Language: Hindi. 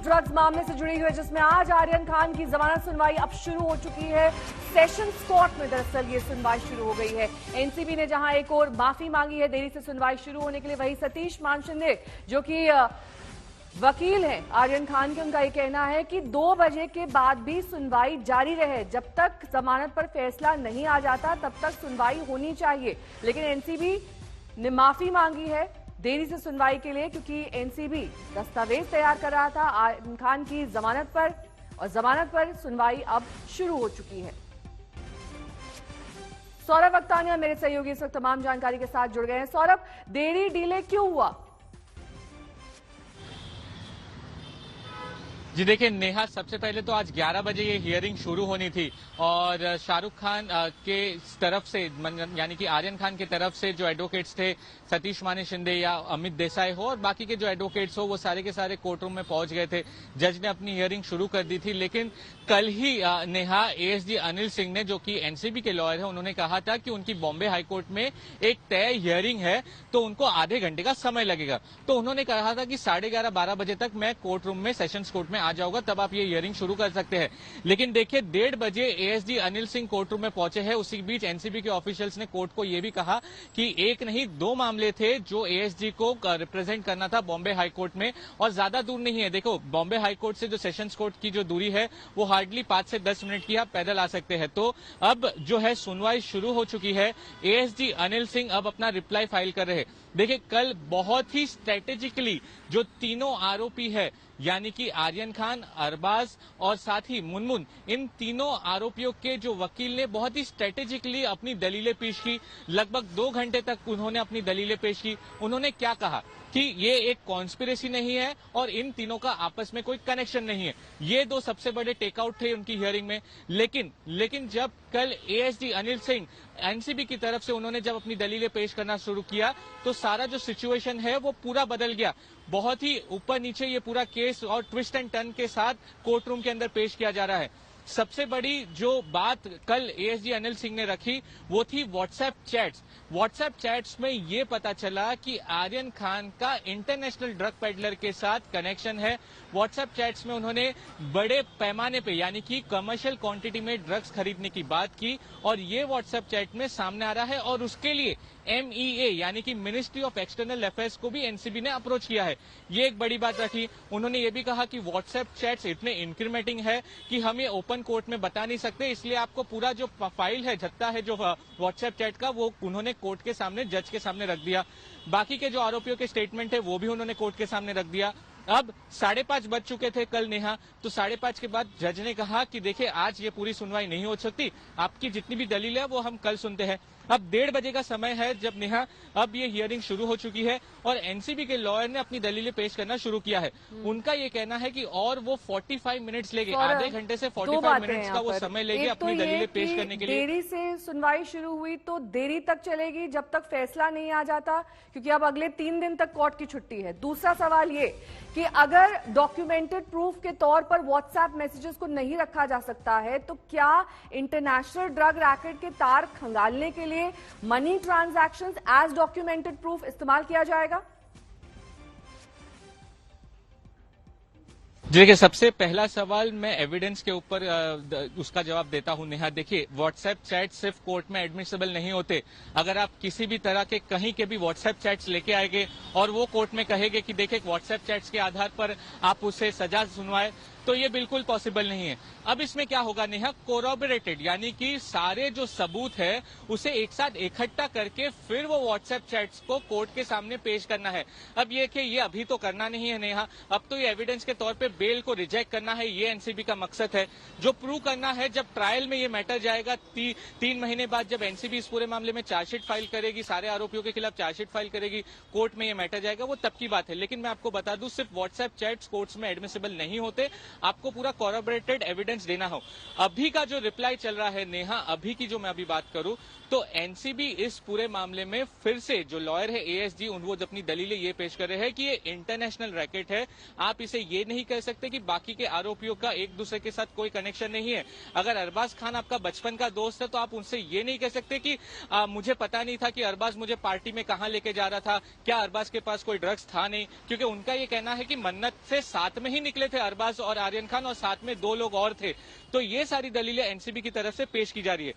ड्रग्स मामले से जुड़ी हुई है, जिसमें आज आर्यन खान की जमानत सुनवाई अब शुरू हो चुकी है। सेशंस कोर्ट में दरअसल ये सुनवाई शुरू हो गई है। एनसीबी ने जहां एक और माफी मांगी है देरी से सुनवाई शुरू होने के लिए, वही सतीश मान शिंदे जो कि वकील हैं आर्यन खान के, उनका ये कहना है कि 2 बजे के बाद भी सुनवाई जारी रहे। जब तक जमानत पर फैसला नहीं आ जाता तब तक सुनवाई होनी चाहिए। लेकिन एनसीबी ने माफी मांगी है देरी से सुनवाई के लिए, क्योंकि एनसीबी दस्तावेज तैयार कर रहा था आर्यन खान की जमानत पर, और जमानत पर सुनवाई अब शुरू हो चुकी है। सौरभ अख्तानिया मेरे सहयोगी इस वक्त तमाम जानकारी के साथ जुड़ गए हैं। सौरभ, देरी डिले क्यों हुआ? जी देखिए नेहा, सबसे पहले तो आज 11 बजे ये हियरिंग शुरू होनी थी और शाहरुख खान के तरफ से यानी कि आर्यन खान की तरफ से जो एडवोकेट्स थे, सतीश माने शिंदे या अमित देसाई हो और बाकी के जो एडवोकेट्स हो, वो सारे के सारे कोर्ट रूम में पहुंच गए थे। जज ने अपनी हियरिंग शुरू कर दी थी, लेकिन कल ही नेहा एएसडी अनिल सिंह ने, जो कि एनसीबी के लॉयर है, उन्होंने कहा था कि उनकी बॉम्बे हाईकोर्ट में एक तय हियरिंग है तो उनको आधे घंटे का समय लगेगा। तो उन्होंने कहा था कि 11:30-12 बजे तक मैं कोर्ट रूम में, सेशंस कोर्ट में आ जाऊंगा, तब आप ये हियरिंग शुरू कर सकते हैं। लेकिन देखिए 1:30 बजे ASD Anil Singh court room में पहुंचे हैं। उसी बीच एनसीबी के ऑफिशियल्स ने कोर्ट को यह भी कहा कि एक नहीं 2 मामले थे जो एएसडी को रिप्रेजेंट करना था बॉम्बे हाईकोर्ट में, और ज्यादा दूर नहीं है। देखो बॉम्बे हाईकोर्ट से जो सेशंस कोर्ट की जो दूरी है वो हार्डली 5 से 10 मिनट की, आप पैदल आ सकते हैं। तो अब जो है सुनवाई शुरू हो चुकी है। एएसडी अनिल सिंह अब अपना रिप्लाई फाइल कर रहे हैं। देखिए कल बहुत ही स्ट्रेटेजिकली जो तीनों आरोपी है, यानी कि आर्यन खान, अरबाज और साथ ही मुनमुन, इन तीनों आरोपियों के जो वकील ने बहुत ही स्ट्रेटेजिकली अपनी दलीलें पेश की। लगभग 2 घंटे तक उन्होंने अपनी दलीलें पेश की। उन्होंने क्या कहा कि ये एक कॉन्स्पिरेसी नहीं है और इन तीनों का आपस में कोई कनेक्शन नहीं है। ये 2 सबसे बड़े टेकआउट थे उनकी हियरिंग में। लेकिन जब कल एएसडी अनिल सिंह एनसीबी की तरफ से उन्होंने जब अपनी दलीलें पेश करना शुरू किया तो सारा जो सिचुएशन है वो पूरा बदल गया। बहुत ही ऊपर नीचे ये पूरा केस और ट्विस्ट एंड टर्न के साथ कोर्ट रूम के अंदर पेश किया जा रहा है। सबसे बड़ी जो बात कल एएसडी अनिल सिंह ने रखी वो थी व्हाट्सएप चैट्स। व्हाट्सएप चैट्स में ये पता चला कि आर्यन खान का इंटरनेशनल ड्रग पेडलर के साथ कनेक्शन है। व्हाट्सएप चैट्स में उन्होंने बड़े पैमाने पे यानी कि कमर्शियल क्वांटिटी में ड्रग्स खरीदने की बात की, और ये व्हाट्सएप चैट में सामने आ रहा है। और उसके लिए MEA यानी कि मिनिस्ट्री ऑफ एक्सटर्नल अफेयर्स को भी एनसीबी ने अप्रोच किया है। ये एक बड़ी बात रखी। उन्होंने ये भी कहा कि व्हाट्सएप चैट्स इतने इंक्रीमेंटिंग है कि हम ये ओपन कोर्ट में बता नहीं सकते, इसलिए आपको पूरा जो फाइल है, जत्था है जो व्हाट्सएप चैट का, वो उन्होंने कोर्ट के सामने, जज के सामने रख दिया। बाकी के जो आरोपियों के स्टेटमेंट है वो भी उन्होंने कोर्ट के सामने रख दिया। अब 5:30 बज चुके थे कल नेहा, तो 5:30 के बाद जज ने कहा कि देखिए आज ये पूरी सुनवाई नहीं हो सकती, आपकी जितनी भी दलील है वो हम कल सुनते हैं। अब 1:30 बजे का समय है जब नेहा अब ये हियरिंग शुरू हो चुकी है और एनसीबी के लॉयर ने अपनी दलीलें पेश करना शुरू किया है। उनका ये कहना है कि और वो 45 मिनट्स लेंगे, आधे घंटे से 45 मिनट्स का वो समय लेंगे अपनी दलीलें पेश करने के लिए। देरी से सुनवाई शुरू हुई तो देरी तक चलेगी जब तक फैसला नहीं आ जाता, क्योंकि अब अगले 3 दिन तक कोर्ट की छुट्टी है। दूसरा सवाल ये कि अगर डॉक्यूमेंटेड प्रूफ के तौर पर व्हाट्सएप मैसेजेस को नहीं रखा जा सकता है तो क्या इंटरनेशनल ड्रग रैकेट के तार खंगालने के लिए money transactions as documented proof इस्तेमाल किया जाएगा? देखिए सबसे पहला सवाल मैं एविडेंस के ऊपर उसका जवाब देता हूं नेहा। देखिए व्हाट्सएप चैट सिर्फ कोर्ट में एडमिसिबल नहीं होते। अगर आप किसी भी तरह के कहीं के भी व्हाट्सएप चैट्स लेके आएंगे और वो कोर्ट में कहेंगे कि देखिए व्हाट्सएप चैट्स के आधार पर आप उसे सजा सुनवाए, तो ये बिल्कुल पॉसिबल नहीं है। अब इसमें क्या होगा नेहा, कोरोबोरेटेड यानी कि सारे जो सबूत है उसे एक साथ इकट्ठा करके फिर वो व्हाट्सएप चैट्स को कोर्ट के सामने पेश करना है। अब ये अभी तो करना नहीं है नेहा, अब तो ये एविडेंस के तौर पे बेल को रिजेक्ट करना है, ये एनसीबी का मकसद है। जो प्रूव करना है जब ट्रायल में ये मैटर जाएगा 3 महीने बाद, जब एनसीबी इस पूरे मामले में चार्जशीट फाइल करेगी, सारे आरोपियों के खिलाफ चार्जशीट फाइल करेगी, कोर्ट में ये मैटर जाएगा, वो तब की बात है। लेकिन मैं आपको बता दूं सिर्फ व्हाट्सएप चैट्स कोर्ट्स में एडमिसिबल नहीं होते। आपको पूरा कॉरबोरेटेड एविडेंस देना हो। अभी का जो रिप्लाई चल रहा है नेहा, अभी की जो मैं अभी बात करूं तो एनसीबी इस पूरे मामले में फिर से जो लॉयर है एएसजी वो अपनी दलीलें ये पेश कर रहे हैं कि ये इंटरनेशनल रैकेट है। आप इसे ये नहीं कह सकते कि बाकी के आरोपियों का एक दूसरे के साथ कोई कनेक्शन नहीं है। अगर अरबाज खान आपका बचपन का दोस्त है तो आप उनसे ये नहीं कह सकते कि मुझे पता नहीं था कि अरबाज मुझे पार्टी में कहां लेके जा रहा था, क्या अरबाज के पास कोई ड्रग्स था नहीं, क्योंकि उनका ये कहना है कि मन्नत से साथ में ही निकले थे अरबाज और आर्यन खान और साथ में 2 लोग और थे। तो ये सारी दलीलें एनसीबी की तरफ से पेश की जा रही है।